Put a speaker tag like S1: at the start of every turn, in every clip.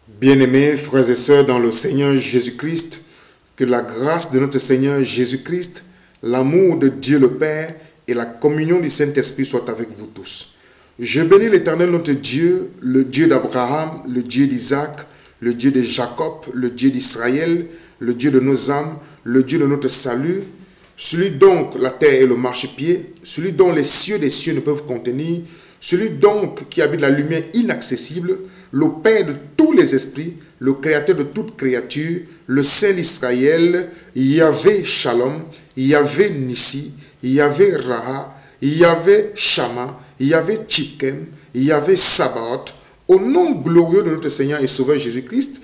S1: Bien-aimés frères et sœurs dans le Seigneur Jésus-Christ, que la grâce de notre Seigneur Jésus-Christ, l'amour de Dieu le Père et la communion du Saint-Esprit soient avec vous tous. Je bénis l'Éternel notre Dieu, le Dieu d'Abraham, le Dieu d'Isaac, le Dieu de Jacob, le Dieu d'Israël, le Dieu de nos âmes, le Dieu de notre salut, celui donc la terre et le marchepied, celui dont les cieux des cieux ne peuvent contenir, celui donc qui habite la lumière inaccessible, le Père de tous les esprits, le Créateur de toute créature, le Saint d'Israël, Yahvé Shalom, Yahvé Nissi, Yahvé Raha, Yahvé Shama, Yahvé Tchikem, Yahvé Sabaoth, au nom glorieux de notre Seigneur et Sauveur Jésus-Christ,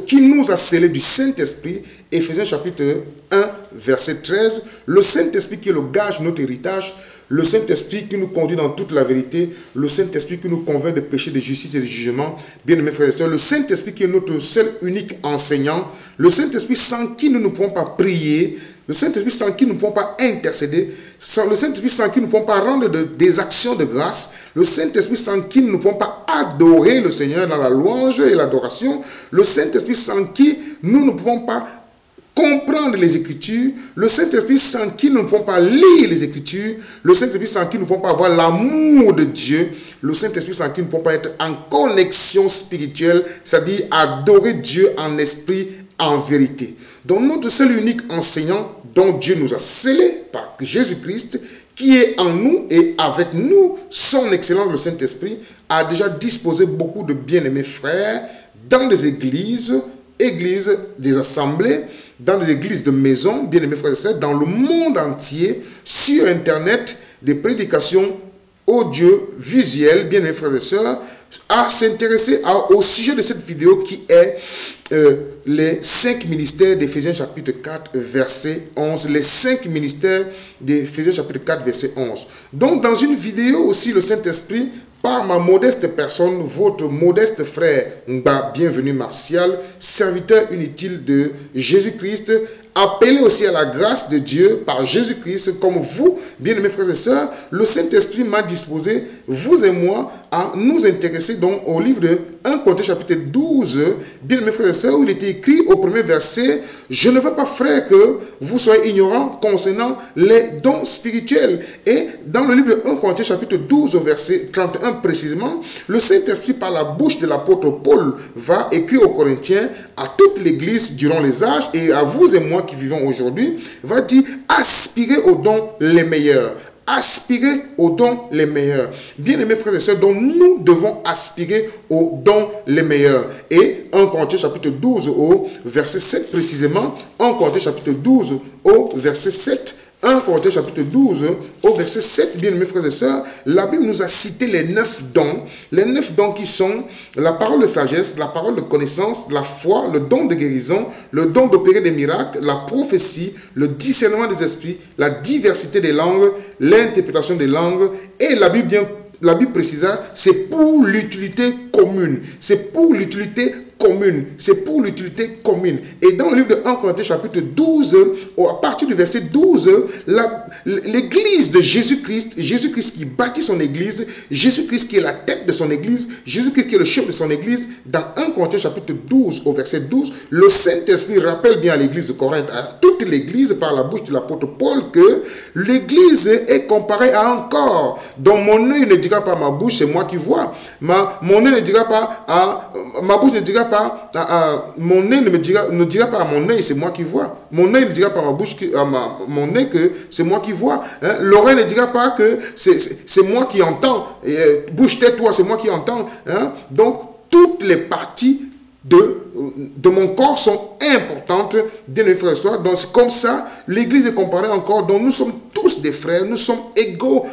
S1: qui nous a scellés du Saint-Esprit, Éphésiens chapitre 1, verset 13, le Saint-Esprit qui est le gage de notre héritage, le Saint-Esprit qui nous conduit dans toute la vérité, le Saint-Esprit qui nous convainc de péché, de justice et de jugement, bien-aimés frères et sœurs, le Saint-Esprit qui est notre seul unique enseignant, le Saint-Esprit sans qui nous ne pouvons pas prier, le Saint-Esprit sans qui nous ne pouvons pas intercéder, le Saint-Esprit sans qui nous ne pouvons pas rendre des actions de grâce, le Saint-Esprit sans qui nous ne pouvons pas adorer le Seigneur dans la louange et l'adoration, le Saint-Esprit sans qui nous ne pouvons pas comprendre les Écritures, le Saint-Esprit sans qui nous ne pouvons pas lire les Écritures, le Saint-Esprit sans qui nous ne pouvons pas avoir l'amour de Dieu, le Saint-Esprit sans qui nous ne pouvons pas être en connexion spirituelle, c'est-à-dire adorer Dieu en esprit, en vérité. Donc notre seul unique enseignant dont Dieu nous a scellés par Jésus-Christ, qui est en nous et avec nous, son excellence, le Saint-Esprit, a déjà disposé beaucoup de bien-aimés frères dans des églises, des assemblées, dans des églises de maison, bien-aimés frères et sœurs, dans le monde entier, sur Internet, des prédications audiovisuelles, bien-aimés frères et sœurs, à s'intéresser au sujet de cette vidéo qui est les 5 ministères d'Éphésiens chapitre 4 verset 11. Les 5 ministères d'Éphésiens chapitre 4 verset 11. Donc dans une vidéo aussi le Saint-Esprit, par ma modeste personne, votre modeste frère Mba, bienvenue Martial, serviteur inutile de Jésus-Christ, appelé aussi à la grâce de Dieu par Jésus-Christ, comme vous, bien-aimés frères et sœurs, le Saint-Esprit m'a disposé, vous et moi, à nous intéresser donc au livre de 1 Corinthiens chapitre 12, bien-aimés frères et sœurs, où il était écrit au premier verset, « Je ne veux pas, frère, que vous soyez ignorants concernant les dons spirituels. » Et dans le livre de 1 Corinthiens chapitre 12, au verset 31 précisément, le Saint-Esprit par la bouche de l'apôtre Paul va écrire aux Corinthiens, à toute l'Église durant les âges et à vous et moi qui vivons aujourd'hui, va dire aspirez aux dons les meilleurs. Aspirer aux dons les meilleurs. Bien-aimés frères et sœurs, donc nous devons aspirer aux dons les meilleurs. Et 1 Corinthiens chapitre 12 au verset 7 précisément, 1 Corinthiens chapitre 12 au verset 7, 1 Corinthiens chapitre 12 au verset 7, bien-aimés frères et sœurs, la Bible nous a cité les 9 dons. Les 9 dons qui sont la parole de sagesse, la parole de connaissance, la foi, le don de guérison, le don d'opérer des miracles, la prophétie, le discernement des esprits, la diversité des langues, l'interprétation des langues. Et la Bible précisa, c'est pour l'utilité commune. C'est pour l'utilité commune. C'est pour l'utilité commune. Et dans le livre de 1 Corinthiens chapitre 12, à partir du verset 12, l'église de Jésus-Christ, Jésus-Christ qui bâtit son église, Jésus-Christ qui est la tête de son église, Jésus-Christ qui est le chef de son église, dans 1 Corinthiens chapitre 12, au verset 12, le Saint-Esprit rappelle bien à l'église de Corinthe, à toute l'église par la bouche de l'apôtre Paul, que l'église est comparée à un corps, dont mon œil ne dira pas à ma bouche, c'est moi qui vois. Mon œil ne dira pas à ma bouche ne dira pas mon œil ne dira pas à mon œil, c'est moi qui vois. Mon œil ne dira pas à ma bouche, mon œil que c'est moi qui vois. Hein? L'oreille ne dira pas que c'est moi qui entends. Bouche, tais-toi, c'est moi qui entends. Hein? Donc, toutes les parties de mon corps sont importantes, bien mes frères et sœurs. Donc, c'est comme ça, l'Église est comparée encore. Donc, nous sommes tous des frères, nous sommes égaux.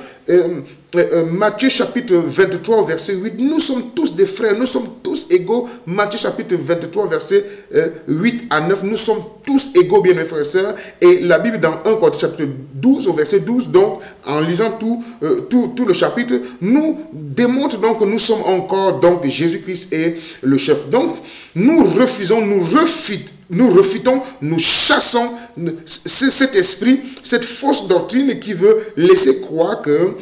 S1: Matthieu chapitre 23 verset 8, nous sommes tous des frères, nous sommes tous égaux. Matthieu chapitre 23 verset 8 à 9, nous sommes tous égaux, bien mes frères et sœurs. Et la Bible dans 1 Corinthiens chapitre 12 au verset 12, donc en lisant tout le chapitre, nous démontre donc que nous sommes encore, donc Jésus-Christ est le chef. Donc nous refusons, nous refutons, nous chassons cet esprit, cette fausse doctrine qui veut laisser croire que,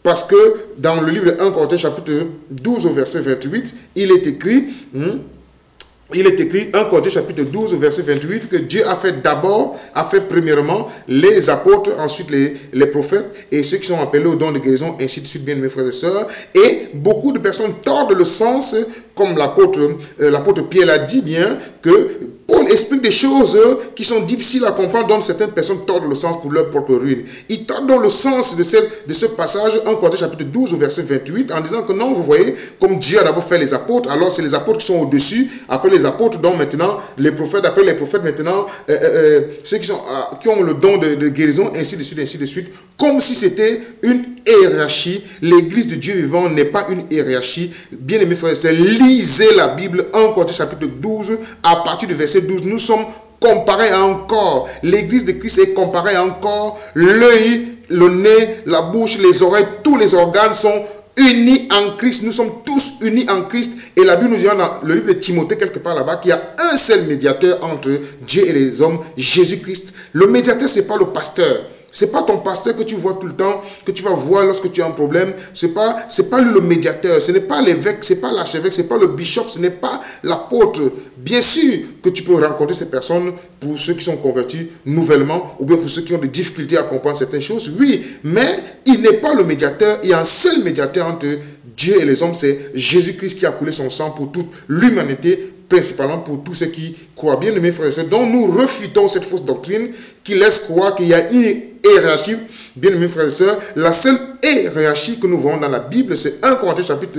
S1: parce que dans le livre de 1 Corinthiens chapitre 12 au verset 28, il est écrit, il est écrit 1 Corinthiens chapitre 12 verset 28 que Dieu a fait premièrement les apôtres, ensuite les prophètes et ceux qui sont appelés au don de guérison, ainsi de suite, bien mes frères et sœurs. Et beaucoup de personnes tordent le sens, comme l'apôtre Pierre l'a dit bien, que Paul explique des choses qui sont difficiles à comprendre, dont certaines personnes tordent le sens pour leur propre ruine. Il tord dans le sens de ce passage 1 Corinthiens chapitre 12 verset 28 en disant que non, vous voyez, comme Dieu a d'abord fait les apôtres, alors c'est les apôtres qui sont au-dessus, après les apôtres, donc maintenant les prophètes, après les prophètes, maintenant ceux qui ont le don de guérison, ainsi de suite, comme si c'était une hiérarchie. L'église de Dieu vivant n'est pas une hiérarchie. Bien aimés frères et sœurs, lisez la Bible, 1 Corinthiens chapitre 12, à partir du verset 12, nous sommes comparés à un corps. L'église de Christ est comparée à un corps. L'œil, le nez, la bouche, les oreilles, tous les organes sont unis en Christ. Nous sommes tous unis en Christ. Et la Bible nous dit dans le livre de Timothée, quelque part là-bas, qu'il y a un seul médiateur entre Dieu et les hommes, Jésus-Christ. Le médiateur, ce n'est pas le pasteur. Ce n'est pas ton pasteur que tu vois tout le temps, que tu vas voir lorsque tu as un problème. Ce n'est pas lui le médiateur, ce n'est pas l'évêque, ce n'est pas l'archevêque, ce n'est pas le bishop, ce n'est pas l'apôtre. Bien sûr que tu peux rencontrer ces personnes pour ceux qui sont convertis nouvellement ou bien pour ceux qui ont des difficultés à comprendre certaines choses. Oui, mais il n'est pas le médiateur. Il y a un seul médiateur entre Dieu et les hommes, c'est Jésus-Christ qui a coulé son sang pour toute l'humanité, principalement pour tous ceux qui croient. Bien, mes frères et sœurs, donc nous refutons cette fausse doctrine qui laisse croire qu'il y a une hiérarchie. Bien, mes frères et sœurs, la seule hiérarchie que nous voyons dans la Bible, c'est 1 Corinthiens chapitre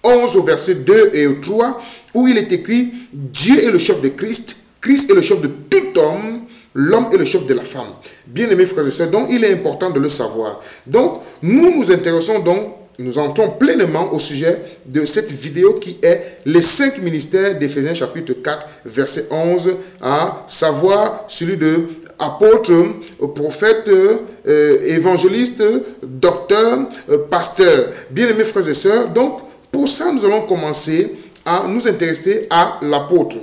S1: 11 au verset 2 et 3, où il est écrit « Dieu est le chef de Christ, Christ est le chef de tout homme, l'homme est le chef de la femme. » Bien, mes frères et sœurs, donc il est important de le savoir. Donc, nous nous intéressons donc, nous entrons pleinement au sujet de cette vidéo qui est les 5 ministères d'Éphésiens chapitre 4 verset 11, à savoir celui de apôtre, prophète, évangéliste, docteur, pasteur. Bien-aimés frères et sœurs, donc pour ça nous allons commencer à nous intéresser à l'apôtre.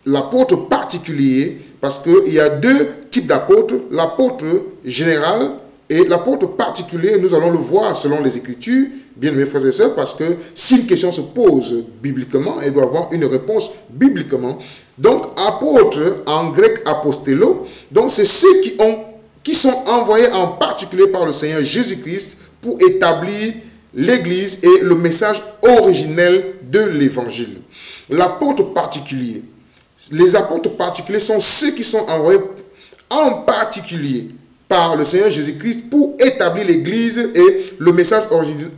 S1: L'apôtre particulier, parce qu'il y a deux types d'apôtres, l'apôtre général et l'apôtre particulier. Nous allons le voir selon les Écritures, bien mes frères et sœurs, parce que si une question se pose bibliquement, elle doit avoir une réponse bibliquement. Donc, apôtre, en grec apostello, donc c'est ceux qui sont envoyés en particulier par le Seigneur Jésus-Christ pour établir l'Église et le message originel de l'Évangile. L'apôtre particulier. Les apôtres particuliers sont ceux qui sont envoyés en particulier par le Seigneur Jésus-Christ pour établir l'Église et le message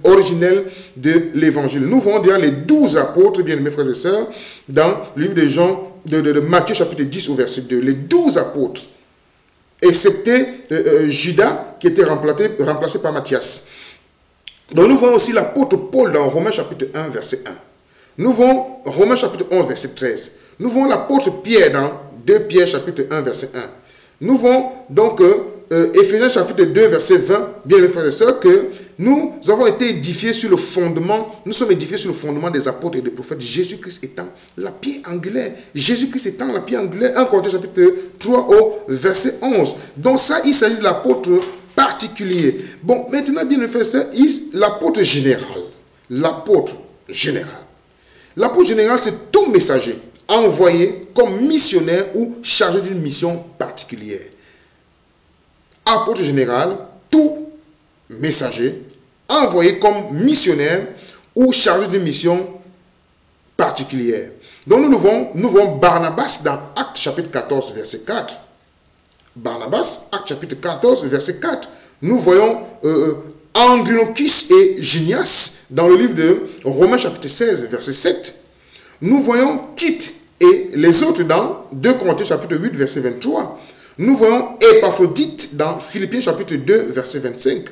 S1: originel de l'Évangile. Nous voyons déjà les 12 apôtres, bien mes frères et sœurs, dans le livre de Jean, de Matthieu chapitre 10 au verset 2. Les 12 apôtres, excepté Judas qui était remplacé par Matthias. Donc nous voyons aussi l'apôtre Paul dans Romains chapitre 1 verset 1. Nous voyons Romains chapitre 11 verset 13. Nous voyons l'apôtre Pierre dans 2 Pierre chapitre 1 verset 1. Nous voyons donc Éphésiens chapitre 2 verset 20, bien mes frères et sœurs, que nous avons été édifiés sur le fondement, nous sommes édifiés sur le fondement des apôtres et des prophètes, Jésus-Christ étant la pierre angulaire. Jésus-Christ étant la pierre angulaire, 1 Corinthiens chapitre 3 au verset 11. Donc ça, il s'agit de l'apôtre particulier. Bon, maintenant, bien mes frères et sœurs, l'apôtre général. L'apôtre général. L'apôtre général, c'est tout messager envoyé comme missionnaire ou chargé d'une mission particulière. Apôtre général, tout messager envoyé comme missionnaire ou chargé d'une mission particulière. Donc nous voyons Barnabas dans Actes chapitre 14 verset 4. Barnabas, Actes chapitre 14 verset 4. Nous voyons Andronicus et Junias dans le livre de Romains chapitre 16 verset 7. Nous voyons Tite et les autres dans 2 Corinthiens chapitre 8 verset 23. Nous voyons Épaphrodite dans Philippiens chapitre 2 verset 25.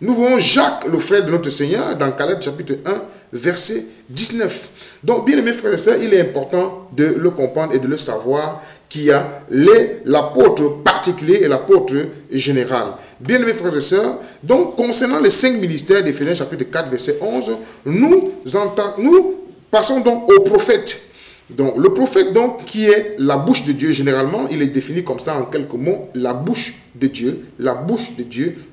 S1: Nous voyons Jacques, le frère de notre Seigneur, dans Caleb chapitre 1 verset 19. Donc, bien aimés frères et sœurs, il est important de le comprendre et de le savoir qu'il y a l'apôtre particulier et l'apôtre général. Bien aimés frères et sœurs, donc concernant les 5 ministères d'Éphésiens chapitre 4 verset 11, nous passons donc au prophète. Donc, le prophète, donc, qui est la bouche de Dieu, généralement, il est défini comme ça en quelques mots, la bouche de Dieu,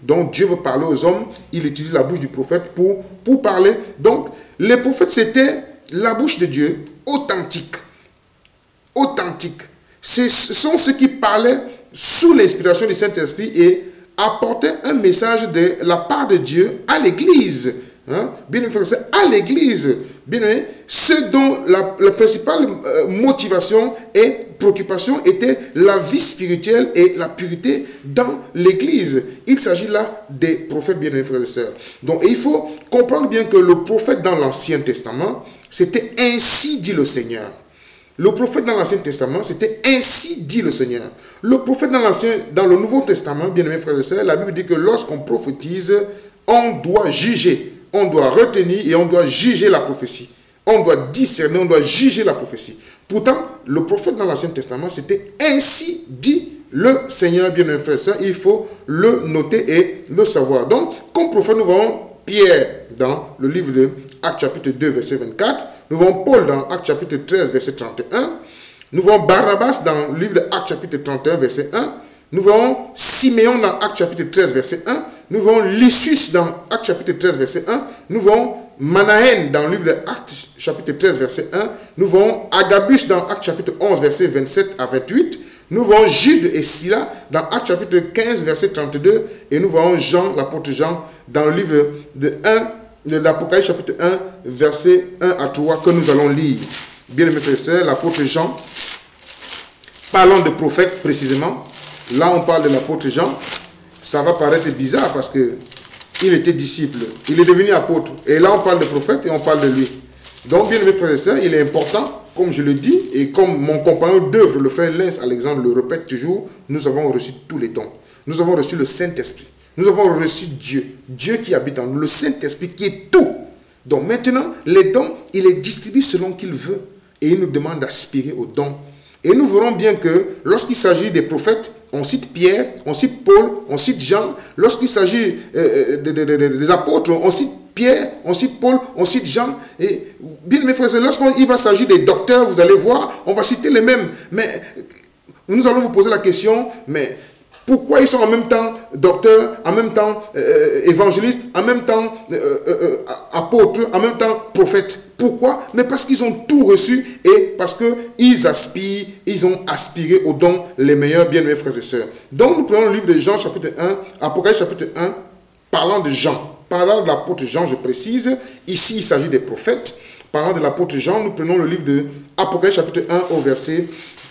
S1: dont Dieu veut parler aux hommes, il utilise la bouche du prophète pour parler. Donc, les prophètes, c'était la bouche de Dieu authentique. authentiques. Ce sont ceux qui parlaient sous l'inspiration du Saint-Esprit et apportaient un message de la part de Dieu à l'Église. Hein? Bien aimé, c'est à l'Église. Bien aimé, ce dont la principale motivation et préoccupation était la vie spirituelle et la pureté dans l'Église. Il s'agit là des prophètes, bien aimés frères et sœurs. Donc il faut comprendre bien que le prophète dans l'Ancien Testament, c'était ainsi dit le Seigneur. Le prophète dans l'Ancien Testament, c'était ainsi dit le Seigneur. Le prophète dans le Nouveau Testament, bien aimés frères et sœurs, la Bible dit que lorsqu'on prophétise, on doit juger, on doit retenir et on doit juger la prophétie. On doit discerner, on doit juger la prophétie. Pourtant, le prophète dans l'Ancien Testament, c'était ainsi dit le Seigneur, bien aimés frères et sœurs. Il faut le noter et le savoir. Donc, comme prophète, nous voyons Pierre dans le livre de Actes chapitre 2, verset 24. Nous voyons Paul dans Actes chapitre 13, verset 31. Nous voyons Barnabas dans le livre de Actes chapitre 31, verset 1. Nous voyons Siméon dans Actes chapitre 13, verset 1. Nous voyons Lysius dans Actes chapitre 13, verset 1. Nous voyons Manahen dans le livre de Actes chapitre 13, verset 1. Nous voyons Agabus dans Actes chapitre 11, verset 27 à 28. Nous voyons Jude et Sila dans Actes chapitre 15, verset 32. Et nous voyons Jean, l'apôtre Jean, dans le livre de l'Apocalypse chapitre 1, verset 1 à 3 que nous allons lire. Bien aimés frères et sœurs, l'apôtre Jean, parlons de prophète précisément. Là, on parle de l'apôtre Jean. Ça va paraître bizarre parce qu'il était disciple. Il est devenu apôtre. Et là, on parle de prophète et on parle de lui. Donc, bien aimés frères et sœurs, il est important, comme je le dis, et comme mon compagnon d'œuvre, le frère Lens Alexandre, le répète toujours, nous avons reçu tous les dons. Nous avons reçu le Saint-Esprit. Nous avons reçu Dieu. Dieu qui habite en nous. Le Saint-Esprit qui est tout. Donc maintenant, les dons, il les distribue selon qu'il veut. Et il nous demande d'aspirer aux dons. Et nous verrons bien que lorsqu'il s'agit des prophètes, on cite Pierre, on cite Paul, on cite Jean. Lorsqu'il s'agit des apôtres, on cite Pierre, on cite Paul, on cite Jean. Et bien mes frères, lorsqu'il va s'agir des docteurs, vous allez voir, on va citer les mêmes. Mais nous allons vous poser la question, mais pourquoi ils sont en même temps docteurs, en même temps évangélistes, en même temps apôtres, en même temps prophètes? Pourquoi? Mais parce qu'ils ont tout reçu et parce qu'ils aspirent, ils ont aspiré aux dons les meilleurs, bien mes frères et sœurs. Donc nous prenons le livre de Jean chapitre 1, Apocalypse chapitre 1, parlant de Jean. Parlant de l'apôtre Jean, je précise, ici il s'agit des prophètes. Parlant de l'apôtre Jean, nous prenons le livre de Apocalypse chapitre 1 au verset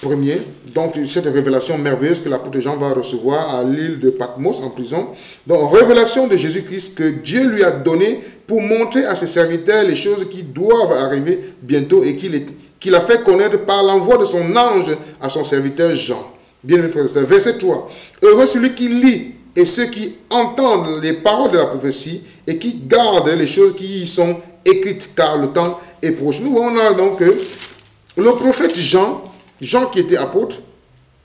S1: 1er. Donc cette révélation merveilleuse que l'apôtre Jean va recevoir à l'île de Patmos en prison. Donc révélation de Jésus-Christ que Dieu lui a donnée pour montrer à ses serviteurs les choses qui doivent arriver bientôt et qu'il a fait connaître par l'envoi de son ange à son serviteur Jean. Bien aimé frères et sœurs, verset 3. Heureux celui qui lit et ceux qui entendent les paroles de la prophétie et qui gardent les choses qui y sont écrites, car le temps est proche. Nous voyons là donc que le prophète Jean qui était apôtre,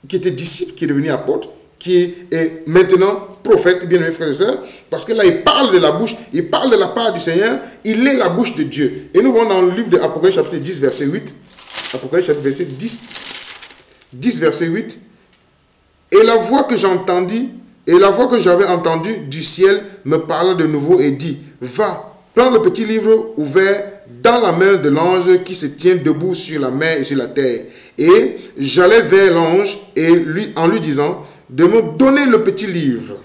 S1: qui était disciple, qui est devenu apôtre, qui est maintenant prophète, bien aimés frères et sœurs, parce que là il parle de la bouche, il parle de la part du Seigneur, il est la bouche de Dieu. Et nous voyons dans le livre de Apocalypse chapitre 10, verset 8, Apocalypse chapitre 10, verset 8, et la voix que j'entendis, et la voix que j'avais entendue du ciel me parla de nouveau et dit, va, prends le petit livre ouvert dans la main de l'ange qui se tient debout sur la mer et sur la terre. Et j'allai vers l'ange et en lui disant de me donner le petit livre.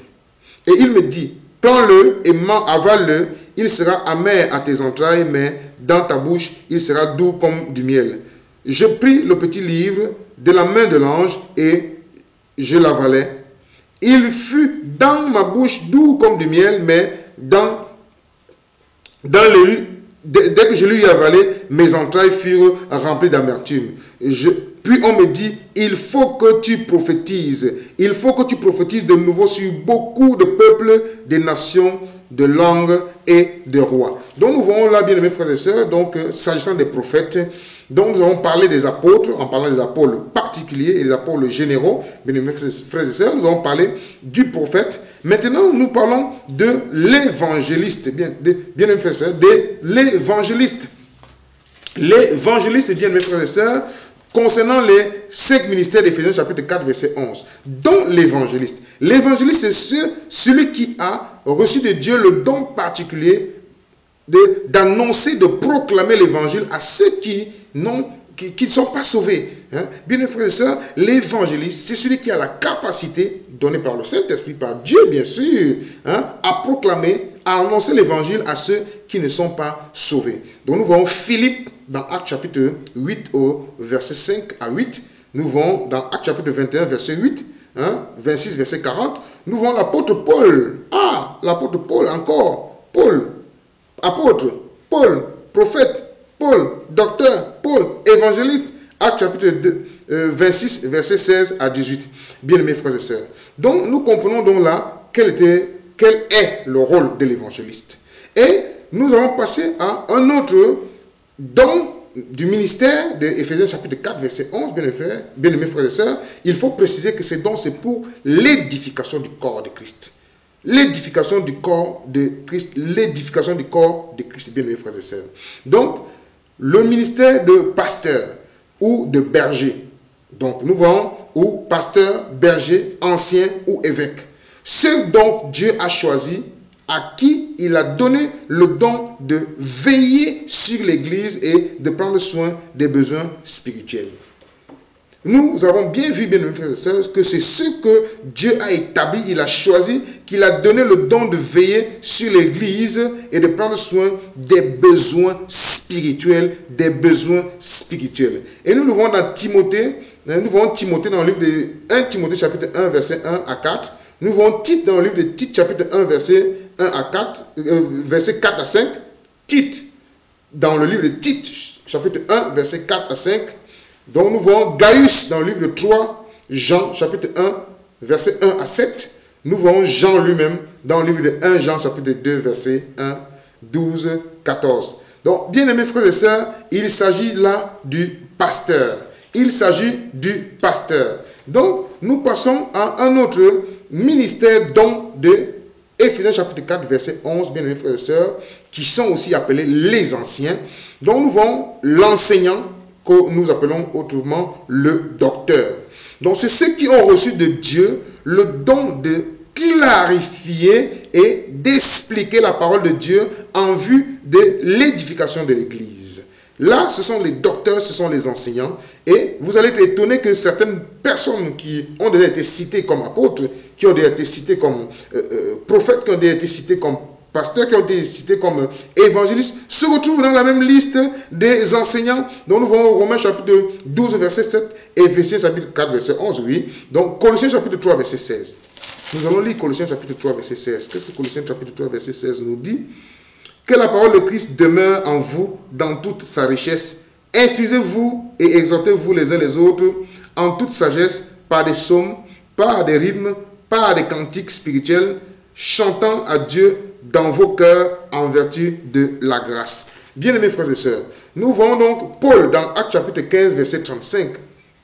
S1: Et il me dit, prends-le et avale-le, il sera amer à tes entrailles, mais dans ta bouche, il sera doux comme du miel. Je pris le petit livre de la main de l'ange et je l'avalai. Il fut dans ma bouche doux comme du miel, mais dès que je lui avalé, mes entrailles furent remplies d'amertume. Puis on me dit, il faut que tu prophétises. Il faut que tu prophétises de nouveau sur beaucoup de peuples, des nations, de langues et de rois. Donc nous voyons là, bien aimés frères et sœurs, donc s'agissant des prophètes, donc nous avons parlé des apôtres, en parlant des apôtres particuliers et des apôtres généraux, bien aimés frères et sœurs, nous avons parlé du prophète. Maintenant, nous parlons de l'évangéliste, bien aimés frères et sœurs, de l'évangéliste. L'évangéliste, bien aimés frères et sœurs, concernant les 5 ministères d'Éphésiens chapitre 4 verset 11, dont l'évangéliste. L'évangéliste, c'est celui qui a reçu de Dieu le don particulier d'annoncer, de proclamer l'évangile à ceux qui n'ont qui ne sont pas sauvés. Hein. Bien, mes frères et sœurs, l'évangéliste, c'est celui qui a la capacité, donnée par le Saint-Esprit, par Dieu, bien sûr, hein, à proclamer, à annoncer l'évangile à ceux qui ne sont pas sauvés. Donc, nous voyons Philippe dans Actes chapitre 8, au verset 5 à 8. Nous voyons dans Actes chapitre 21, verset 8, hein, 26, verset 40. Nous voyons l'apôtre Paul. Ah, l'apôtre Paul encore. Paul, apôtre, Paul, prophète, Paul, docteur, Paul, évangéliste. Actes chapitre 2, 26, verset 16 à 18. Bien-aimés frères et sœurs. Donc, nous comprenons donc là quel est le rôle de l'évangéliste. Et nous allons passer à un autre don du ministère d'Éphésiens chapitre 4, verset 11, bien-aimés frères et sœurs. Il faut préciser que ces dons, c'est pour l'édification du corps de Christ. L'édification du corps de Christ, l'édification du corps de Christ, bien-aimés frères et sœurs. Donc, le ministère de pasteur ou de berger. Donc, nous voyons, ou pasteur, berger, ancien ou évêque. Ceux dont Dieu a choisi, à qui il a donné le don de veiller sur l'Église et de prendre soin des besoins spirituels. Nous avons bien vu, bien aimés frères et sœurs, que c'est ce que Dieu a établi, il a choisi, qu'il a donné le don de veiller sur l'Église et de prendre soin des besoins spirituels, des besoins spirituels. Et nous voyons dans Timothée, nous voyons Timothée dans le livre de 1 Timothée chapitre 1, verset 1 à 4. Nous voyons Tite dans le livre de Tite chapitre 1, verset 1 à 4, verset 4 à 5. Tite dans le livre de Tite chapitre 1, verset 4 à 5. Donc nous voyons Gaius dans le livre de 3, Jean chapitre 1, verset 1 à 7. Nous voyons Jean lui-même dans le livre de 1 Jean chapitre 2, verset 1, 12, 14. Donc, bien aimés frères et sœurs, il s'agit là du pasteur. Il s'agit du pasteur. Donc, nous passons à un autre ministère don de Éphésiens chapitre 4, verset 11, bien aimés frères et sœurs, qui sont aussi appelés les anciens. Donc, nous voyons l'enseignant, que nous appelons autrement le docteur. Donc, c'est ceux qui ont reçu de Dieu le don de clarifier et d'expliquer la parole de Dieu en vue de l'édification de l'Église. Là, ce sont les docteurs, ce sont les enseignants. Et vous allez être étonné que certaines personnes qui ont déjà été citées comme apôtres, qui ont déjà été citées comme prophètes, qui ont déjà été citées comme pasteurs, qui ont été cités comme évangélistes, se retrouvent dans la même liste des enseignants. Donc nous voyons Romains chapitre 12, verset 7 et Éphésiens chapitre 4, verset 11, oui. Donc Colossiens chapitre 3, verset 16. Nous allons lire Colossiens chapitre 3, verset 16. Qu'est-ce que Colossiens chapitre 3, verset 16 nous dit? Que la parole de Christ demeure en vous dans toute sa richesse. Instruisez-vous et exhortez-vous les uns les autres en toute sagesse par des psaumes, par des rythmes, par des cantiques spirituels, chantant à Dieu dans vos cœurs en vertu de la grâce. Bien-aimés frères et sœurs, nous voyons donc Paul dans Actes chapitre 15, verset 35,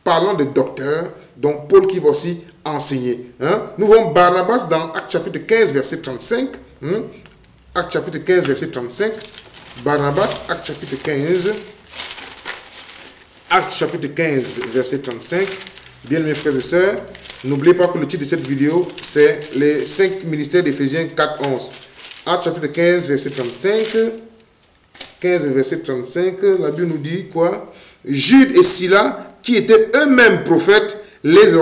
S1: parlant de docteur, donc Paul qui va aussi enseigner. Hein? Nous voyons Barnabas dans Actes chapitre 15, verset 35. Actes chapitre 15, verset 35. Barnabas, Actes chapitre 15. Actes chapitre 15, verset 35. Bien mes frères et sœurs, n'oubliez pas que le titre de cette vidéo, c'est les 5 ministères d'Éphésiens 4, 11. Actes chapitre 15, verset 35. 15, verset 35, la Bible nous dit quoi? Jude et Silas, qui étaient eux-mêmes prophètes, les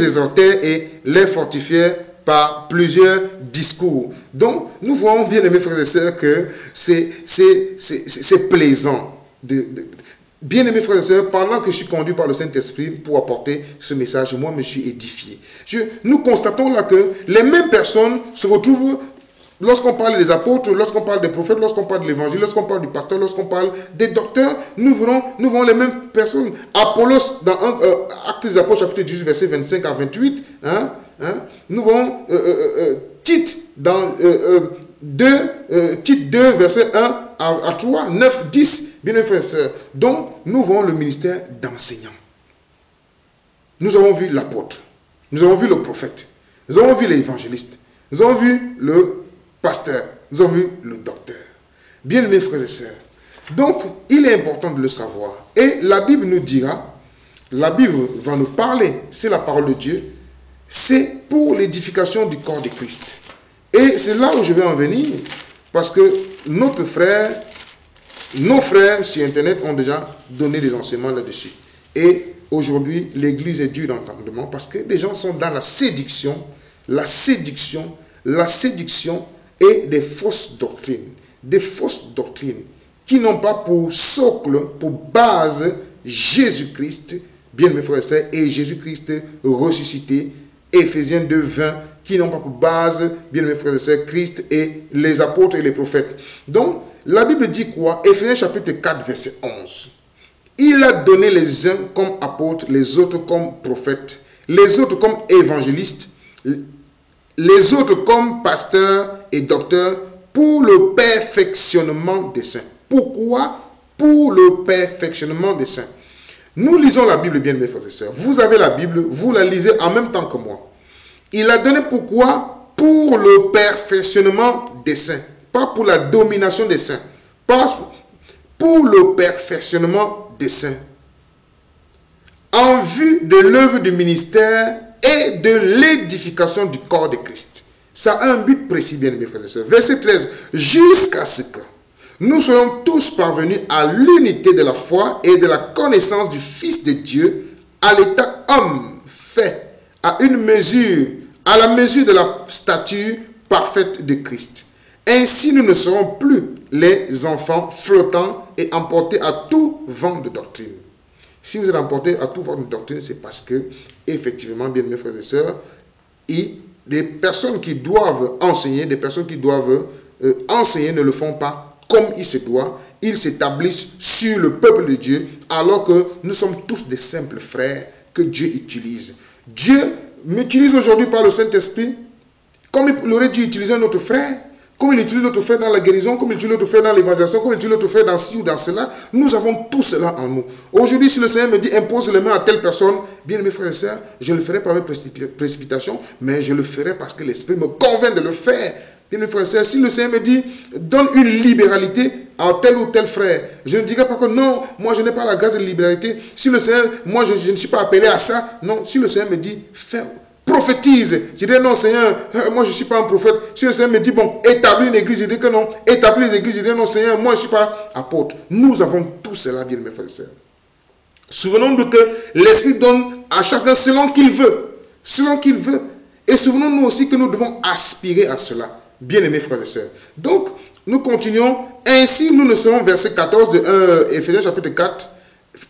S1: exhortèrent et les fortifièrent par plusieurs discours. Donc, nous voyons bien, mes frères et sœurs, que c'est plaisant. Bien aimés frères et sœurs, pendant que je suis conduit par le Saint-Esprit pour apporter ce message, moi, je me suis édifié. Nous constatons là que les mêmes personnes se retrouvent, lorsqu'on parle des apôtres, lorsqu'on parle des prophètes, lorsqu'on parle de l'évangile, lorsqu'on parle du pasteur, lorsqu'on parle des docteurs, nous verrons les mêmes personnes. Apollos, dans Actes des Apôtres, chapitre 18, verset 25 à 28, nous verrons Tite, dans Tite 2, verset 1 à 3, 9, 10, bien mes frères et sœurs. Donc, nous voyons le ministère d'enseignant. Nous avons vu l'apôtre, nous avons vu le prophète, nous avons vu l'évangéliste, nous avons vu le pasteur, nous avons vu le docteur. Bien mes frères et sœurs. Donc, il est important de le savoir. Et la Bible nous dira, la Bible va nous parler, c'est la parole de Dieu, c'est pour l'édification du corps de Christ. Et c'est là où je vais en venir, parce que notre frère nos frères sur Internet ont déjà donné des enseignements là-dessus. Et aujourd'hui, l'Église est dure d'entendement parce que des gens sont dans la séduction et des fausses doctrines. Des fausses doctrines qui n'ont pas pour socle, pour base, Jésus-Christ, bien mes frères et sœurs, et Jésus-Christ ressuscité, Éphésiens 2, 20, qui n'ont pas pour base, bien mes frères et sœurs, Christ et les apôtres et les prophètes. Donc, la Bible dit quoi? Éphésiens chapitre 4, verset 11. Il a donné les uns comme apôtres, les autres comme prophètes, les autres comme évangélistes, les autres comme pasteurs et docteurs, pour le perfectionnement des saints. Pourquoi? Pour le perfectionnement des saints. Nous lisons la Bible, bien mes frères et sœurs. Vous avez la Bible, vous la lisez en même temps que moi. Il a donné pourquoi? Pour le perfectionnement des saints. Pas pour la domination des saints. Pas pour le perfectionnement des saints. En vue de l'œuvre du ministère et de l'édification du corps de Christ. Ça a un but précis, bien mes frères et sœurs. Verset 13. Jusqu'à ce que nous soyons tous parvenus à l'unité de la foi et de la connaissance du Fils de Dieu, à l'état homme fait, à la mesure de la stature parfaite de Christ. Ainsi, nous ne serons plus les enfants flottants et emportés à tout vent de doctrine. Si vous êtes emportés à tout vent de doctrine, c'est parce que, effectivement, bien mes frères et sœurs, des personnes qui doivent enseigner, enseigner ne le font pas comme il se doit. Ils s'établissent sur le peuple de Dieu, alors que nous sommes tous des simples frères que Dieu utilise. Dieu m'utilise aujourd'hui par le Saint-Esprit, comme il aurait dû utiliser un autre frère, comme il utilise notre frère dans la guérison, comme il utilise notre frère dans l'évangélisation, comme il utilise notre frère dans ci ou dans cela. Nous avons tout cela en nous. Aujourd'hui, si le Seigneur me dit impose les mains à telle personne, bien mes frères et sœurs, je le ferai pas avec précipitation, mais je le ferai parce que l'Esprit me convainc de le faire. Bien mes frères et sœurs, si le Seigneur me dit donne une libéralité à tel ou tel frère, je ne dirai pas que non, moi je n'ai pas la grâce de libéralité. Si le Seigneur, moi je ne suis pas appelé à ça. Non, si le Seigneur me dit fais, prophétise. Je dis non Seigneur, moi je ne suis pas un prophète. Si le Seigneur me dit bon, établis une église, je dis que non. Établis les églises, je dis non Seigneur, moi je ne suis pas apôtre. Nous avons tout cela, bien mes frères et sœurs. Souvenons-nous que l'Esprit donne à chacun selon qu'il veut. Selon qu'il veut. Et souvenons-nous aussi que nous devons aspirer à cela, bien aimés frères et sœurs. Donc, nous continuons. Ainsi, nous ne serons, verset 14 de Éphésiens chapitre 4,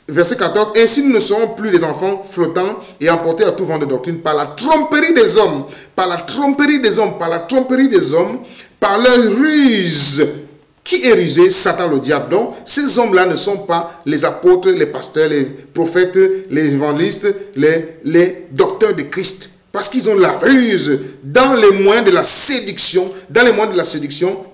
S1: verset 14, ainsi nous ne serons plus les enfants flottants et emportés à tout vent de doctrine par la tromperie des hommes, par la tromperie des hommes, par leur ruse. Qui est rusé? Satan le diable. Donc, ces hommes-là ne sont pas les apôtres, les pasteurs, les prophètes, les évangélistes, les docteurs de Christ. Parce qu'ils ont la ruse dans les moyens de la séduction,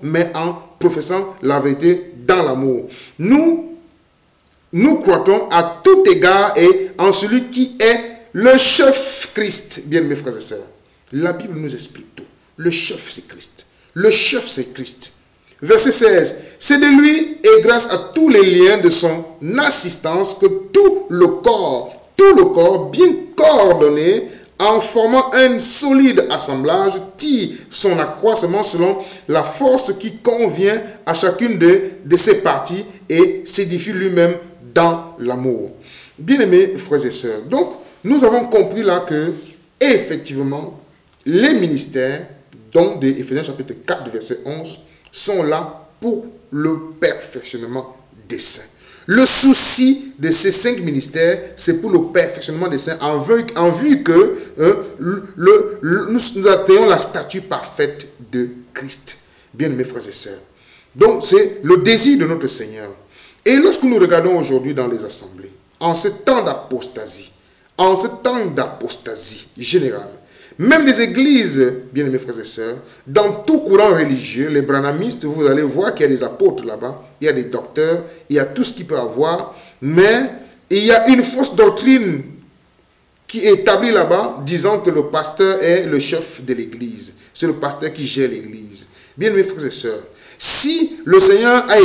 S1: mais en professant la vérité dans l'amour. Nous croyons à tout égard et en celui qui est le chef Christ. Bien mes frères et sœurs, la Bible nous explique tout. Le chef c'est Christ. Le chef c'est Christ. Verset 16. C'est de lui et grâce à tous les liens de son assistance que tout le corps bien coordonné, en formant un solide assemblage, tire son accroissement selon la force qui convient à chacune de ses parties et s'édifie lui-même dans l'amour. Bien-aimés frères et sœurs, donc nous avons compris là que effectivement les ministères, dont de Éphésiens chapitre 4 verset 11, sont là pour le perfectionnement des saints. Le souci de ces 5 ministères, c'est pour le perfectionnement des saints, en vue que nous atteignons la stature parfaite de Christ. Bien mes frères et sœurs. Donc c'est le désir de notre Seigneur. Et lorsque nous regardons aujourd'hui dans les assemblées, en ce temps d'apostasie générale, même des églises, bien mes frères et sœurs, dans tout courant religieux, les branhamistes, vous allez voir qu'il y a des apôtres là-bas, il y a des docteurs, il y a tout ce qu'il peut avoir, mais il y a une fausse doctrine qui est établie là-bas, disant que le pasteur est le chef de l'église. C'est le pasteur qui gère l'église. Bien mes frères et sœurs, si le Seigneur a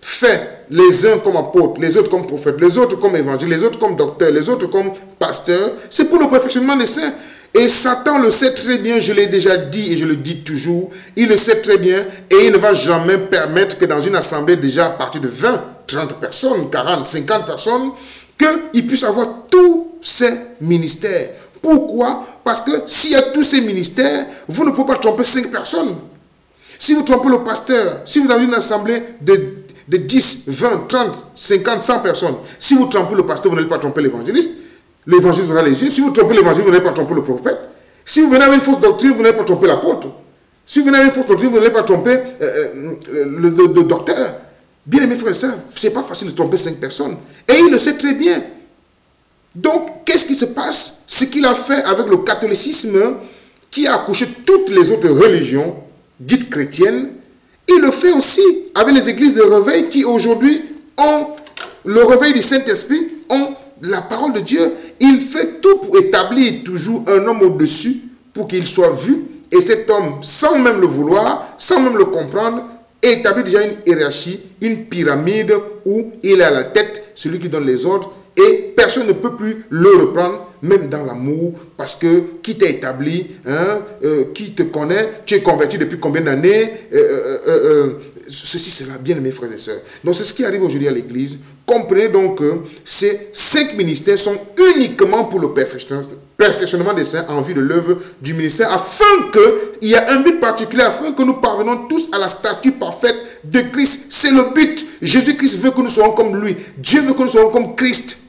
S1: fait les uns comme apôtres, les autres comme prophètes, les autres comme évangélistes, les autres comme docteurs, les autres comme pasteurs, c'est pour le perfectionnement des saints. Et Satan le sait très bien, je l'ai déjà dit et je le dis toujours, il le sait très bien et il ne va jamais permettre que dans une assemblée déjà à partir de 20, 30 personnes, 40, 50 personnes, qu'il puisse avoir tous ces ministères. Pourquoi? Parce que s'il y a tous ces ministères, vous ne pouvez pas tromper 5 personnes. Si vous trompez le pasteur, si vous avez une assemblée de 10, 20, 30, 50, 100 personnes, si vous trompez le pasteur, vous n'allez pas tromper l'évangéliste. L'évangéliste aura les yeux. Si vous trompez l'évangile, vous n'allez pas tromper le prophète. Si vous venez avec une fausse doctrine, vous n'allez pas tromper l'apôtre. Si vous venez avec une fausse doctrine, vous n'allez pas tromper le docteur. Bien aimés frères et sœurs, ce n'est pas facile de tromper 5 personnes. Et il le sait très bien. Donc, qu'est-ce qui se passe? Ce qu'il a fait avec le catholicisme, qui a accouché toutes les autres religions dites chrétiennes, il le fait aussi avec les églises de réveil qui aujourd'hui ont le réveil du Saint-Esprit, ont la parole de Dieu. Il fait tout pour établir toujours un homme au-dessus pour qu'il soit vu. Et cet homme, sans même le vouloir, sans même le comprendre, établit déjà une hiérarchie, une pyramide où il est à la tête, celui qui donne les ordres. Et personne ne peut plus le reprendre, même dans l'amour, parce que qui t'a établi, qui te connaît, tu es converti depuis combien d'années, ceci, cela, bien mes frères et sœurs. Donc c'est ce qui arrive aujourd'hui à l'église. Comprenez donc que ces 5 ministères sont uniquement pour le perfectionnement des saints en vue de l'œuvre du ministère, afin qu'il y ait un but particulier, afin que nous parvenons tous à la stature parfaite de Christ. C'est le but. Jésus-Christ veut que nous soyons comme lui. Dieu veut que nous soyons comme Christ.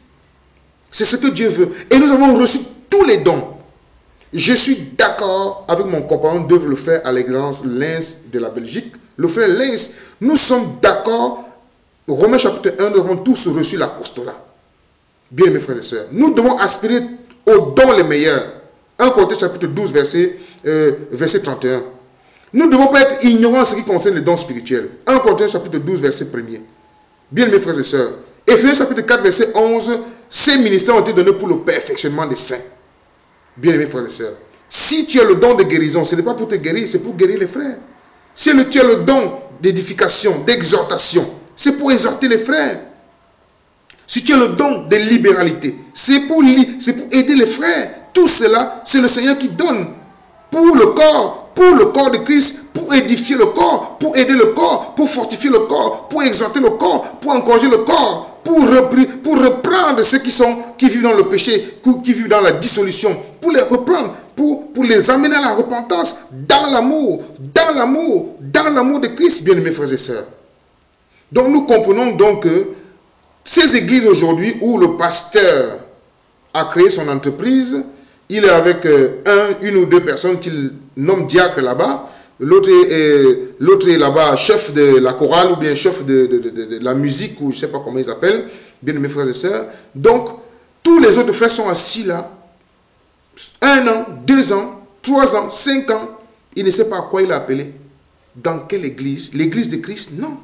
S1: C'est ce que Dieu veut. Et nous avons reçu tous les dons. Je suis d'accord avec mon compagnon le frère Alexandre Lens de la Belgique. Le frère Lens, nous sommes d'accord. Romains chapitre 1, nous avons tous reçu l'apostolat. Bien mes frères et sœurs. Nous devons aspirer aux dons les meilleurs. 1 Corinthiens chapitre 12, verset 31. Nous ne devons pas être ignorants en ce qui concerne les dons spirituels. 1 Corinthiens chapitre 12, verset 1er. Bien mes frères et sœurs. Éphésiens chapitre 4, verset 11. Ces ministères ont été donnés pour le perfectionnement des saints. Bien mes frères et sœurs. Si tu as le don de guérison, ce n'est pas pour te guérir, c'est pour guérir les frères. Si tu as le don d'édification, d'exhortation, c'est pour exhorter les frères. Si tu as le don de libéralité, c'est pour aider les frères. Tout cela, c'est le Seigneur qui donne pour le corps de Christ, pour édifier le corps, pour aider le corps, pour fortifier le corps, pour exhorter le corps, pour encourager le corps, pour reprendre ceux qui vivent dans le péché, qui vivent dans la dissolution, pour les reprendre, pour les amener à la repentance, dans l'amour de Christ, bien aimés frères et sœurs. Donc nous comprenons donc que ces églises aujourd'hui où le pasteur a créé son entreprise, il est avec une ou deux personnes qu'il nomme diacre là-bas. L'autre est là-bas chef de la chorale ou bien chef de la musique ou je ne sais pas comment ils appellent, bien mes frères et sœurs. Donc, tous les autres frères sont assis là. 1 an, 2 ans, 3 ans, 5 ans. Il ne sait pas à quoi il est appelé. Dans quelle église? L'église de Christ? Non.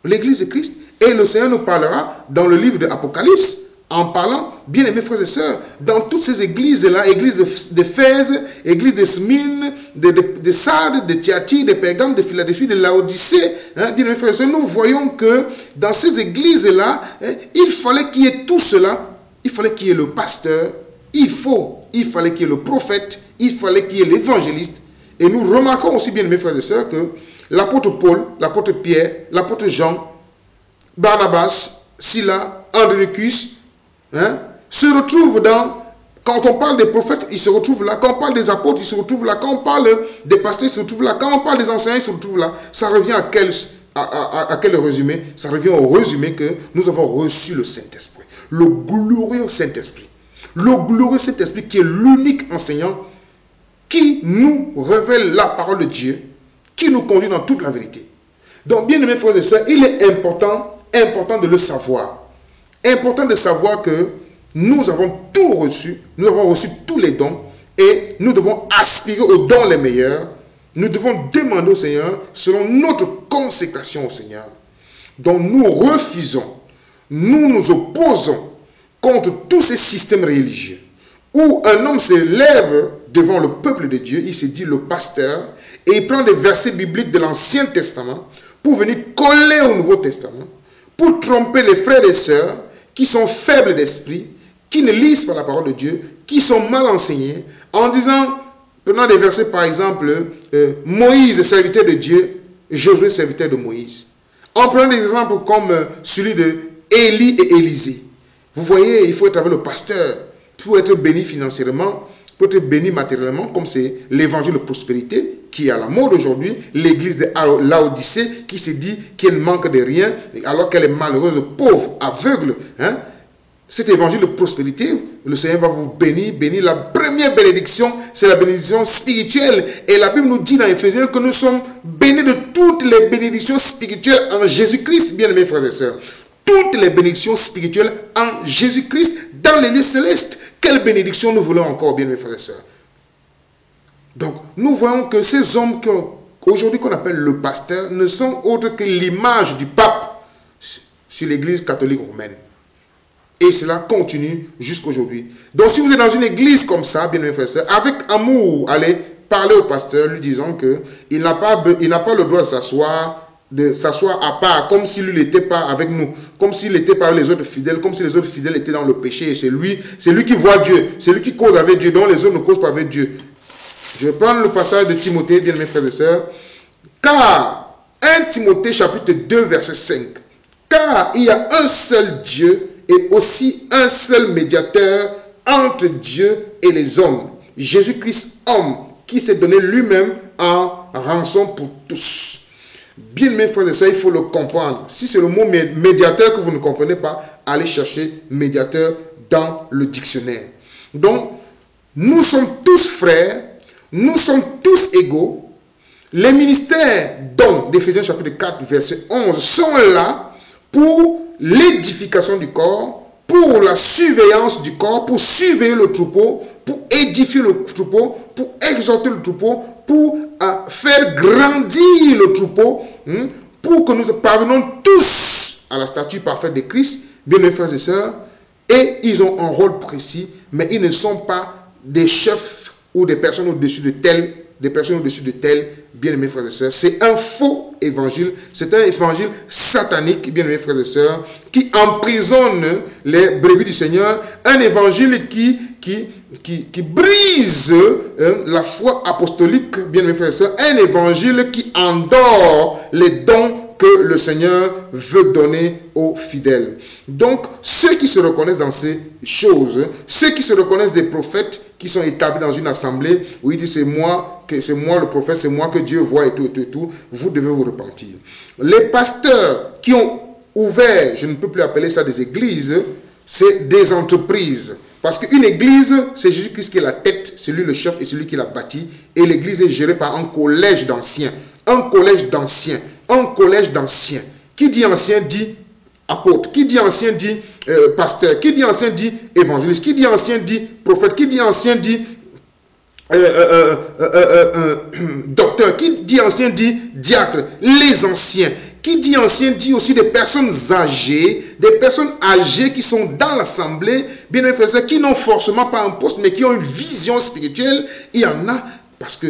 S1: L'église de Christ. Et le Seigneur nous parlera dans le livre de l'Apocalypse. En parlant, bien aimés frères et sœurs, dans toutes ces églises-là, église d'Éphèse, église de Smyrne, de Sardes, de Thyatire, de Pergame, de Philadelphie, de Laodicée, bien aimés frères et sœurs, nous voyons que dans ces églises-là, il fallait qu'il y ait tout cela. Il fallait qu'il y ait le pasteur, il fallait qu'il y ait le prophète, il fallait qu'il y ait l'évangéliste. Et nous remarquons aussi, bien aimés frères et sœurs, que l'apôtre Paul, l'apôtre Pierre, l'apôtre Jean, Barnabas, Silas, Andronicus, se retrouvent dans, quand on parle des prophètes, ils se retrouvent là, quand on parle des apôtres, ils se retrouvent là, quand on parle des pasteurs, ils se retrouvent là, quand on parle des enseignants, ils se retrouvent là. Ça revient à quel résumé? Ça revient au résumé que nous avons reçu le Saint-Esprit, le glorieux Saint-Esprit. Le glorieux Saint-Esprit qui est l'unique enseignant qui nous révèle la parole de Dieu, qui nous conduit dans toute la vérité. Donc, bien aimés frères et sœurs, il est important de le savoir. Important de savoir que nous avons tout reçu, nous avons reçu tous les dons et nous devons aspirer aux dons les meilleurs. Nous devons demander au Seigneur selon notre consécration au Seigneur. Donc nous refusons, nous nous opposons contre tous ces systèmes religieux où un homme se lève devant le peuple de Dieu, il se dit le pasteur, et il prend des versets bibliques de l'Ancien Testament pour venir coller au Nouveau Testament, pour tromper les frères et sœurs qui sont faibles d'esprit, qui ne lisent pas la parole de Dieu, qui sont mal enseignés, en disant, prenant des versets par exemple, Moïse, serviteur de Dieu, Josué, serviteur de Moïse. En prenant des exemples comme celui de Élie et Élisée. Vous voyez, il faut être avec le pasteur pour être béni financièrement, pour être béni matériellement, comme c'est l'évangile de prospérité qui est à la mode aujourd'hui, l'église de Laodicée qui se dit qu'elle manque de rien, alors qu'elle est malheureuse, pauvre, aveugle. Hein? Cet évangile de prospérité, le Seigneur va vous bénir. La première bénédiction, c'est la bénédiction spirituelle. Et la Bible nous dit dans Éphésiens que nous sommes bénis de toutes les bénédictions spirituelles en Jésus-Christ, bien-aimés frères et sœurs. Toutes les bénédictions spirituelles en Jésus-Christ dans les lieux célestes. Quelle bénédiction nous voulons encore, bien mes frères et sœurs? Donc, nous voyons que ces hommes qu'aujourd'hui qu'on appelle le pasteur ne sont autres que l'image du pape sur l'église catholique romaine. Et cela continue jusqu'aujourd'hui. Donc, si vous êtes dans une église comme ça, bien mes frères et sœurs, avec amour, allez parler au pasteur, lui disant qu'il n'a pas le droit de s'asseoir à part, comme s'il n'était pas avec nous, comme s'il n'était pas avec les autres fidèles, comme si les autres fidèles étaient dans le péché, et c'est lui qui voit Dieu, c'est lui qui cause avec Dieu, dont les autres ne causent pas avec Dieu. Je vais prendre le passage de Timothée, bien mes frères et sœurs, car 1 Timothée chapitre 2 verset 5, car il y a un seul Dieu et aussi un seul médiateur entre Dieu et les hommes, Jésus-Christ homme, qui s'est donné lui-même en rançon pour tous. Bien, mes frères et sœurs, il faut le comprendre. Si c'est le mot médiateur que vous ne comprenez pas, allez chercher médiateur dans le dictionnaire. Donc, nous sommes tous frères, nous sommes tous égaux. Les ministères dont d'Éphésiens chapitre 4, verset 11 sont là pour l'édification du corps, pour la surveillance du corps, pour surveiller le troupeau, pour édifier le troupeau, pour exhorter le troupeau, pour faire grandir le troupeau, pour que nous parvenons tous à la stature parfaite de Christ, bien mes frères et sœurs, et ils ont un rôle précis, mais ils ne sont pas des chefs ou des personnes au-dessus de tels, bien mes frères et sœurs. C'est un faux évangile, c'est un évangile satanique, bien mes frères et sœurs, qui emprisonne les brebis du Seigneur, un évangile qui brise la foi apostolique, bien mes frères et sœurs, un évangile qui endort les dons que le Seigneur veut donner aux fidèles. Donc, ceux qui se reconnaissent dans ces choses, ceux qui se reconnaissent des prophètes qui sont établis dans une assemblée où il dit c'est moi le prophète, c'est moi que Dieu voit et tout, vous devez vous repentir. Les pasteurs qui ont ouvert, je ne peux plus appeler ça des églises, c'est des entreprises. Parce qu'une église, c'est Jésus-Christ qui est la tête, c'est lui le chef et c'est lui qui l'a bâti. Et l'église est gérée par un collège d'anciens. Un collège d'anciens. Un collège d'anciens. Qui dit ancien dit apôtre. Qui dit ancien dit pasteur. Qui dit ancien dit évangéliste. Qui dit ancien dit prophète. Qui dit ancien dit docteur. Qui dit ancien dit diacre. Les anciens. Qui dit ancien dit aussi des personnes âgées, qui sont dans l'assemblée, bien mes frères, qui n'ont forcément pas un poste, mais qui ont une vision spirituelle. Il y en a, parce que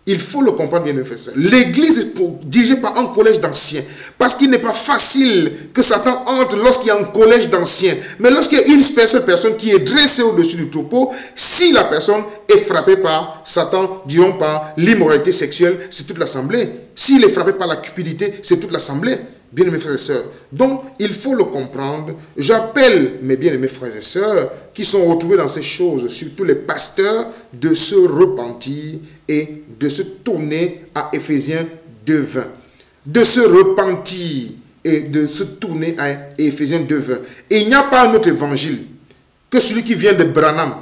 S1: il faut le comprendre, bien mes frères. L'église est dirigée par un collège d'anciens, parce qu'il n'est pas facile que Satan entre lorsqu'il y a un collège d'anciens. Mais lorsqu'il y a une seule personne qui est dressée au-dessus du troupeau, si la personne est frappée par Satan, disons par l'immoralité sexuelle, c'est toute l'assemblée. S'il est frappé par la cupidité, c'est toute l'assemblée. Bien mes frères et sœurs. Donc, il faut le comprendre. J'appelle mes bien-aimés frères et sœurs qui sont retrouvés dans ces choses, surtout les pasteurs, de se repentir et de se tourner à Éphésiens 2:20. De se repentir et de se tourner à Éphésiens 2:20. Et il n'y a pas un autre évangile que celui qui vient de Branham.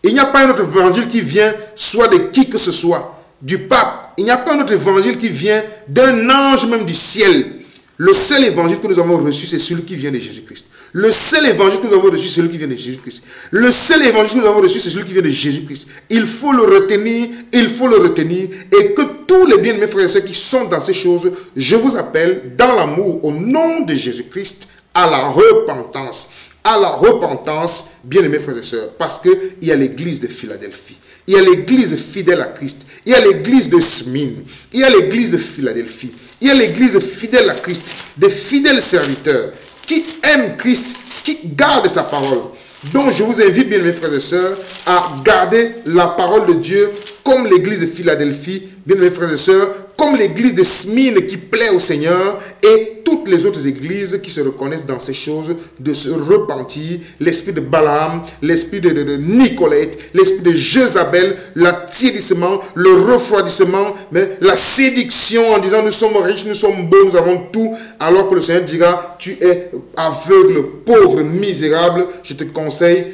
S1: Il n'y a pas un autre évangile qui vient soit de qui que ce soit, du pape. Il n'y a pas un autre évangile qui vient d'un ange même du ciel. Le seul évangile que nous avons reçu, c'est celui qui vient de Jésus-Christ. Le seul évangile que nous avons reçu, c'est celui qui vient de Jésus-Christ. Le seul évangile que nous avons reçu, c'est celui qui vient de Jésus-Christ. Il faut le retenir, et que tous les bien-aimés frères et sœurs qui sont dans ces choses, je vous appelle dans l'amour, au nom de Jésus-Christ, à la repentance. À la repentance, bien-aimés frères et sœurs, parce qu'il y a l'église de Philadelphie. Il y a l'église fidèle à Christ. Il y a l'église de Smyrne. Il y a l'église de Philadelphie. Il y a l'église fidèle à Christ. Des fidèles serviteurs qui aiment Christ, qui gardent sa parole. Donc je vous invite, bien mes frères et sœurs, à garder la parole de Dieu comme l'église de Philadelphie, bien mes frères et sœurs, comme l'église de Smyrne qui plaît au Seigneur et toutes les autres églises qui se reconnaissent dans ces choses, de se repentir, l'esprit de Balaam, l'esprit de Nicolette, l'esprit de Jézabel, l'attirissement, le refroidissement, mais la séduction en disant nous sommes riches, nous sommes beaux, nous avons tout, alors que le Seigneur dira tu es aveugle, pauvre, misérable, je te conseille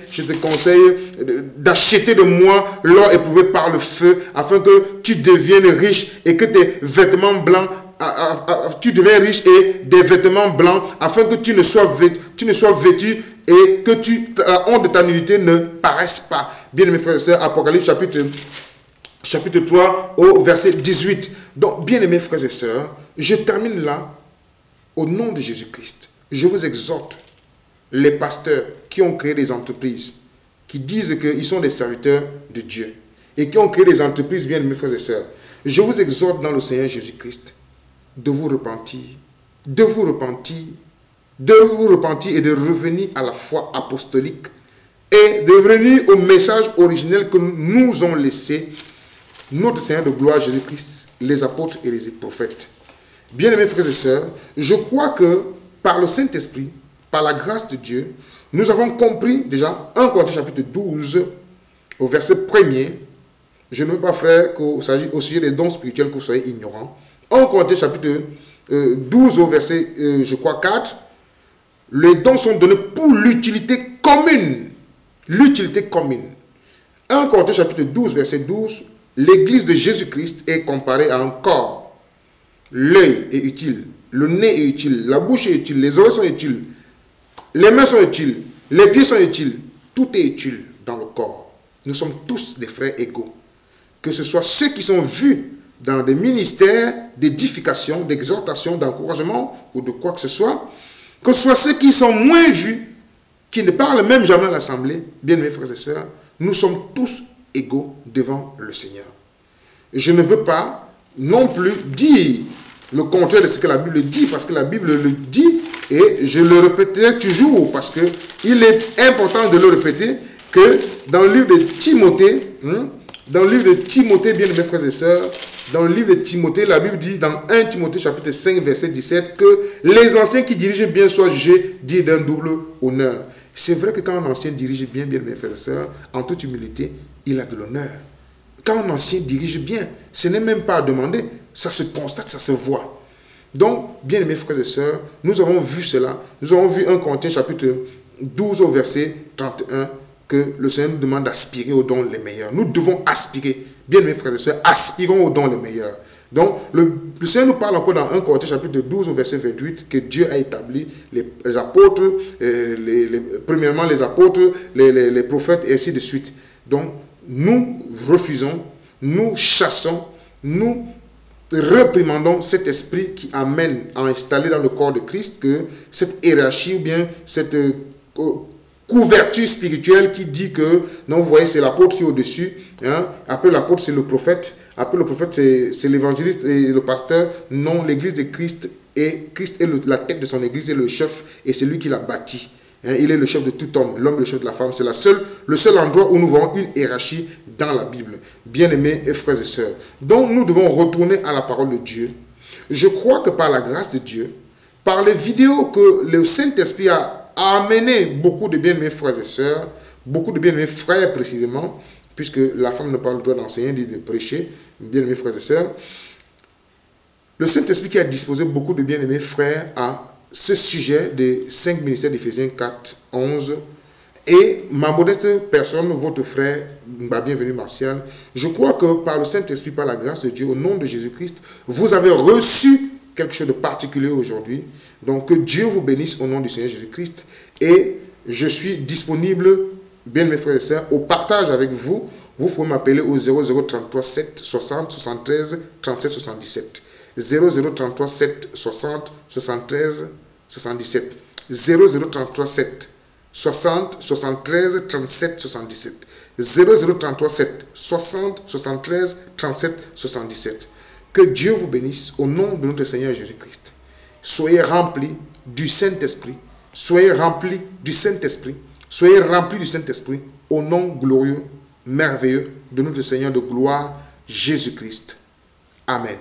S1: d'acheter de moi l'or éprouvé par le feu afin que tu deviennes riche et que tes vêtements blancs tu deviens riche et des vêtements blancs afin que tu ne sois vêtu et que la honte de ta nudité ne paraisse pas. Bien mes frères et sœurs, Apocalypse chapitre 3 au verset 18. Donc, bien aimés frères et sœurs, je termine là au nom de Jésus-Christ. Je vous exhorte, les pasteurs qui ont créé des entreprises, qui disent qu'ils sont des serviteurs de Dieu et qui ont créé des entreprises, bien aimés frères et sœurs, je vous exhorte dans le Seigneur Jésus-Christ de vous repentir et de revenir à la foi apostolique et de revenir au message originel que nous ont laissé notre Seigneur de gloire Jésus-Christ, les apôtres et les prophètes. Bien-aimés frères et sœurs, je crois que par le Saint-Esprit, par la grâce de Dieu, nous avons compris déjà 1 Corinthiens chapitre 12 au verset 1er. Je ne veux pas, frère, qu'au sujet des dons spirituels que vous soyez ignorants. 1 Corinthiens chapitre 12 au verset, je crois, 4. Les dons sont donnés pour l'utilité commune. L'utilité commune. 1 Corinthiens chapitre 12, verset 12. L'église de Jésus-Christ est comparée à un corps. L'œil est utile, le nez est utile, la bouche est utile, les oreilles sont utiles, les mains sont utiles, les pieds sont utiles. Tout est utile dans le corps. Nous sommes tous des frères égaux. Que ce soit ceux qui sont vus dans des ministères d'édification, d'exhortation, d'encouragement ou de quoi que ce soit ce soit ceux qui sont moins vus, qui ne parlent même jamais à l'assemblée, bien mes frères et sœurs, nous sommes tous égaux devant le Seigneur. Je ne veux pas non plus dire le contraire de ce que la Bible dit, parce que la Bible le dit, et je le répéterai toujours, parce qu'il est important de le répéter, que dans le livre de Timothée, bien mes frères et sœurs, dans le livre de Timothée, la Bible dit dans 1 Timothée chapitre 5 verset 17 que les anciens qui dirigent bien soient jugés dignes d'un double honneur. C'est vrai que quand un ancien dirige bien mes frères et sœurs, en toute humilité, il a de l'honneur. Quand un ancien dirige bien, ce n'est même pas à demander, ça se constate, ça se voit. Donc, bien mes frères et sœurs, nous avons vu cela. Nous avons vu 1 Corinthiens chapitre 12 au verset 31 que le Seigneur nous demande d'aspirer aux dons les meilleurs. Nous devons aspirer, bien mes frères et sœurs, aspirons aux dons les meilleurs. Donc, le Seigneur nous parle encore dans 1 Corinthiens chapitre 12 au verset 28 que Dieu a établi les apôtres, premièrement les apôtres, les prophètes et ainsi de suite. Donc, nous refusons, nous chassons, nous réprimandons cet esprit qui amène à installer dans le corps de Christ que cette hiérarchie ou bien cette couverture spirituelle qui dit que, non, vous voyez, c'est l'apôtre qui est au-dessus, hein? Après l'apôtre, c'est le prophète, après le prophète, c'est l'évangéliste et le pasteur. Non, l'église de Christ est la tête de son église, est le chef et c'est lui qui l'a bâti. Hein? Il est le chef de tout homme, l'homme le chef de la femme. C'est le seul endroit où nous voyons une hiérarchie dans la Bible. Bien-aimés et frères et sœurs. Donc, nous devons retourner à la parole de Dieu. Je crois que par la grâce de Dieu, par les vidéos que le Saint-Esprit a amené beaucoup de bien mes frères et sœurs, beaucoup de bien mes frères précisément, puisque la femme n'a pas le droit d'enseigner ni de prêcher, bien mes frères et sœurs. Le Saint-Esprit qui a disposé beaucoup de bien mes frères à ce sujet des 5 ministères d'Éphésiens 4, 11. Et ma modeste personne, votre frère, bienvenue Martial, je crois que par le Saint-Esprit, par la grâce de Dieu, au nom de Jésus-Christ, vous avez reçu quelque chose de particulier aujourd'hui. Donc, que Dieu vous bénisse au nom du Seigneur Jésus-Christ. Et je suis disponible, bien mes frères et sœurs, au partage avec vous. Vous pouvez m'appeler au 0033 7 60 73 37 77. 0033 7 60 73 77. 0033 7 60 73 37 77. 0033 7 60 73 37 77. Que Dieu vous bénisse au nom de notre Seigneur Jésus-Christ. Soyez remplis du Saint-Esprit. Soyez remplis du Saint-Esprit. Soyez remplis du Saint-Esprit au nom glorieux, merveilleux de notre Seigneur de gloire, Jésus-Christ. Amen.